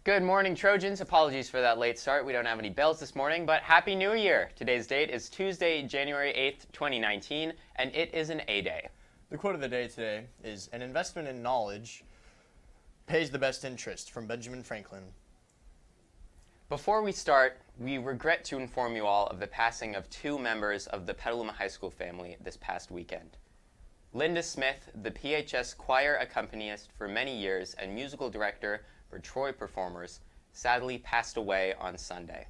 Good morning, Trojans. Apologies for that late start. We don't have any bells this morning, but Happy New Year! Today's date is Tuesday, January 8th, 2019, and it is an A-Day. The quote of the day today is, "An investment in knowledge pays the best interest," from Benjamin Franklin. Before we start, we regret to inform you all of the passing of two members of the Petaluma High School family this past weekend. Linda Smith, the PHS choir accompanist for many years and musical director for Troy performers, sadly passed away on Sunday.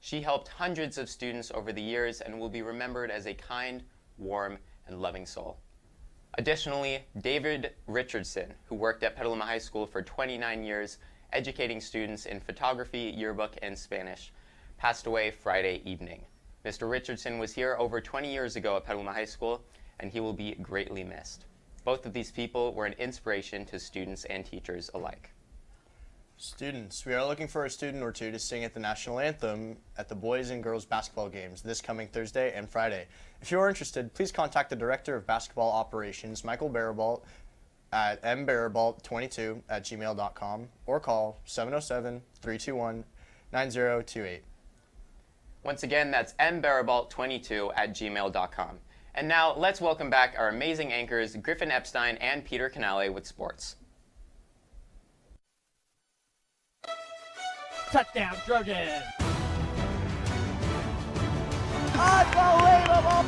She helped hundreds of students over the years and will be remembered as a kind, warm, and loving soul. Additionally, David Richardson, who worked at Petaluma High School for 29 years, educating students in photography, yearbook, and Spanish, passed away Friday evening. Mr. Richardson was here over 20 years ago at Petaluma High School, and he will be greatly missed. Both of these people were an inspiration to students and teachers alike. Students, we are looking for a student or two to sing at the national anthem at the boys and girls basketball games this coming Thursday and Friday. If you are interested, please contact the Director of Basketball Operations, Michael Barabalt, at mbarabalt22@gmail.com or call 707-321-9028. Once again, that's mbarabalt22@gmail.com. And now, let's welcome back our amazing anchors, Griffin Epstein and Peter Canale with sports. Touchdown, Trojan! Unbelievable!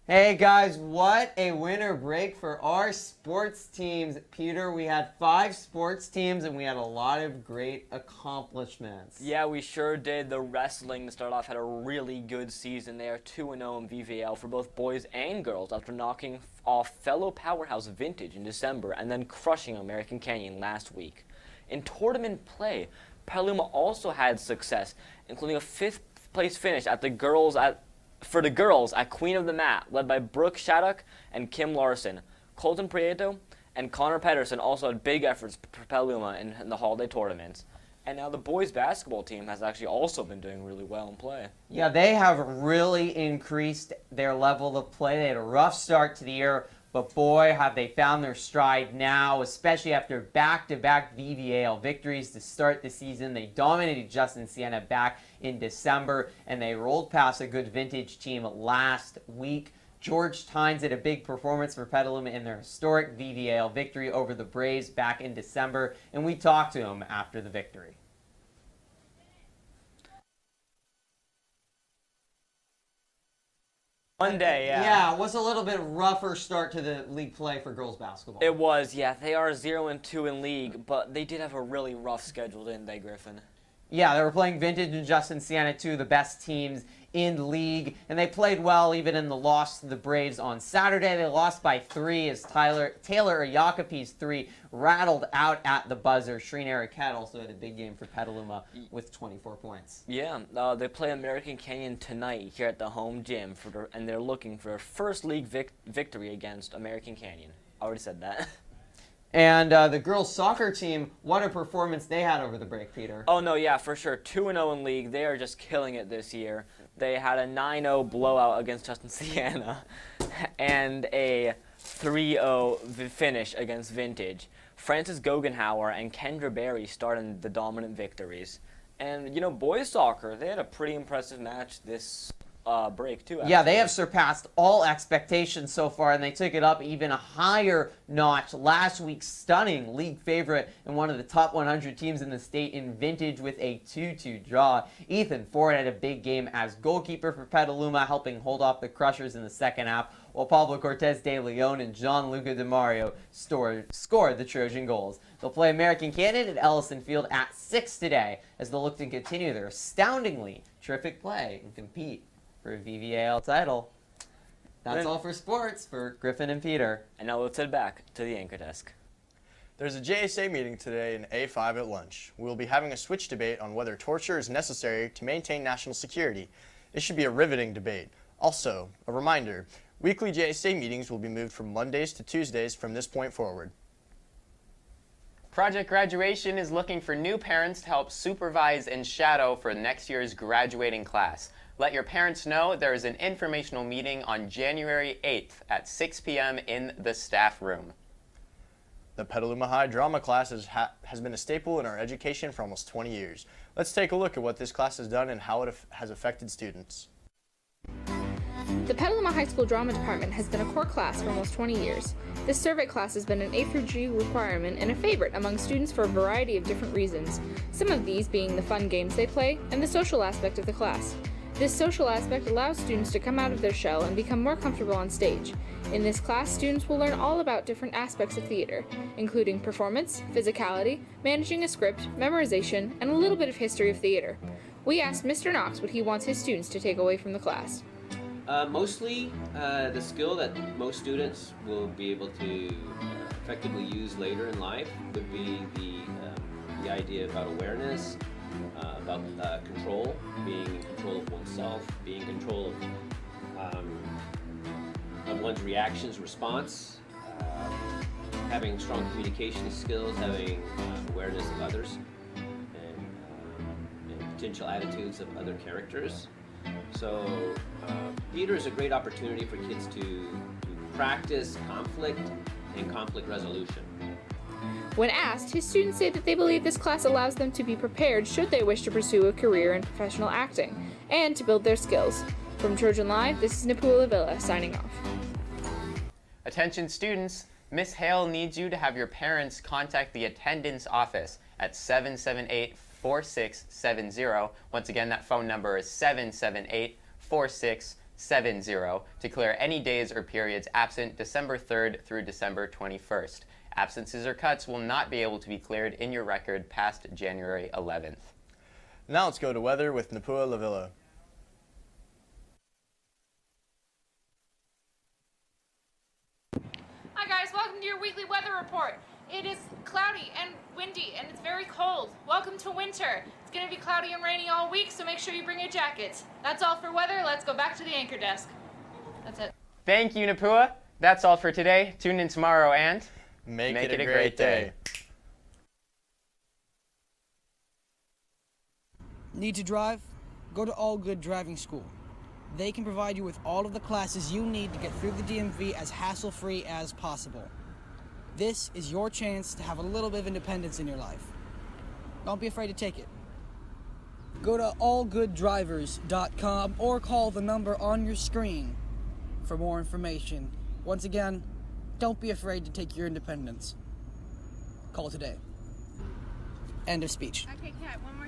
Hey guys, what a winter break for our sports teams. Peter, we had 5 sports teams and we had a lot of great accomplishments. Yeah, we sure did. The wrestling to start off had a really good season. They are 2-0 in VVL for both boys and girls after knocking off fellow powerhouse Vintage in December and then crushing American Canyon last week. In tournament play, Petaluma also had success, including a 5th place finish for the girls at Queen of the Mat, led by Brooke Shattuck and Kim Larson. Colton Prieto and Connor Pedersen also had big efforts for Petaluma in the holiday tournaments. And now the boys basketball team has actually also been doing really well in play. Yeah, they have really increased their level of play. They had a rough start to the year, but boy, have they found their stride now, especially after back-to-back VVAL victories to start the season. They dominated Justin Siena back in December, and they rolled past a good Vintage team last week. George Tynes had a big performance for Petaluma in their historic VVAL victory over the Braves back in December, and we talked to him after the victory. One day, yeah. Yeah, it was a little bit rougher start to the league play for girls basketball. It was, yeah. They are 0-2 in league, but they did have a really rough schedule, didn't they, Griffin? Yeah, they were playing Vintage and Justin Siena, two of the best teams in league, and they played well even in the loss to the Braves on Saturday. They lost by 3 as Taylor Iacopi's 3 rattled out at the buzzer. Shreen Arquette also had a big game for Petaluma with 24 points. Yeah, they play American Canyon tonight here at the home gym, and they're looking for their first league victory against American Canyon. I already said that. And the girls' soccer team, what a performance they had over the break, Peter. Oh, no, yeah, for sure. 2-0 in league. They are just killing it this year. They had a 9-0 blowout against Justin Siena and a 3-0 finish against Vintage. Frances Gogenhauer and Kendra Berry started the dominant victories. And, you know, boys soccer, they had a pretty impressive match this break, too. Actually. Yeah, they have surpassed all expectations so far, and they took it up even a higher notch last week's stunning league favorite and one of the top 100 teams in the state in Vintage with a 2-2 draw. Ethan Ford had a big game as goalkeeper for Petaluma, helping hold off the Crushers in the second half, while Pablo Cortez de Leon and Gianluca De Mario scored the Trojan goals. They'll play American Canyon at Ellison Field at 6 today as they look to continue their astoundingly terrific play and compete for a VVAL title. That's all for sports for Griffin and Peter. And now let's head back to the anchor desk. There's a JSA meeting today in A5 at lunch. We will be having a switch debate on whether torture is necessary to maintain national security. It should be a riveting debate. Also, a reminder, weekly JSA meetings will be moved from Mondays to Tuesdays from this point forward. Project Graduation is looking for new parents to help supervise and shadow for next year's graduating class. Let your parents know there is an informational meeting on January 8th at 6 p.m. in the staff room. The Petaluma High drama class has been a staple in our education for almost 20 years. Let's take a look at what this class has done and how it has affected students. The Petaluma High School Drama Department has been a core class for almost 20 years. This survey class has been an A through G requirement and a favorite among students for a variety of different reasons, some of these being the fun games they play and the social aspect of the class. This social aspect allows students to come out of their shell and become more comfortable on stage. In this class, students will learn all about different aspects of theater, including performance, physicality, managing a script, memorization, and a little bit of history of theater. We asked Mr. Knox what he wants his students to take away from the class. Mostly the skill that most students will be able to effectively use later in life would be the idea about awareness, about control, being in control of oneself, being in control of one's reactions, response, having strong communication skills, having awareness of others, and potential attitudes of other characters. So theater is a great opportunity for kids to practice conflict and conflict resolution. When asked, his students say that they believe this class allows them to be prepared should they wish to pursue a career in professional acting, and to build their skills. From Trojan Live, this is Napua Lavilla signing off. Attention students, Miss Hale needs you to have your parents contact the attendance office at 778-4670. Once again, that phone number is 778-4670 to clear any days or periods absent December 3rd through December 21st. Absences or cuts will not be able to be cleared in your record past January 11th. Now let's go to weather with Napua Lavilla. Hi guys, welcome to your weekly weather report. It is cloudy and windy and it's very cold. Welcome to winter. It's going to be cloudy and rainy all week, so make sure you bring your jackets. That's all for weather. Let's go back to the anchor desk. That's it. Thank you, Napua. That's all for today. Tune in tomorrow and Make it a great day. Need to drive? Go to All Good Driving School. They can provide you with all of the classes you need to get through the DMV as hassle-free as possible. This is your chance to have a little bit of independence in your life. Don't be afraid to take it. Go to allgooddrivers.com or call the number on your screen for more information. Once again, don't be afraid to take your independence. Call today. End of speech. Okay, Kat, one more.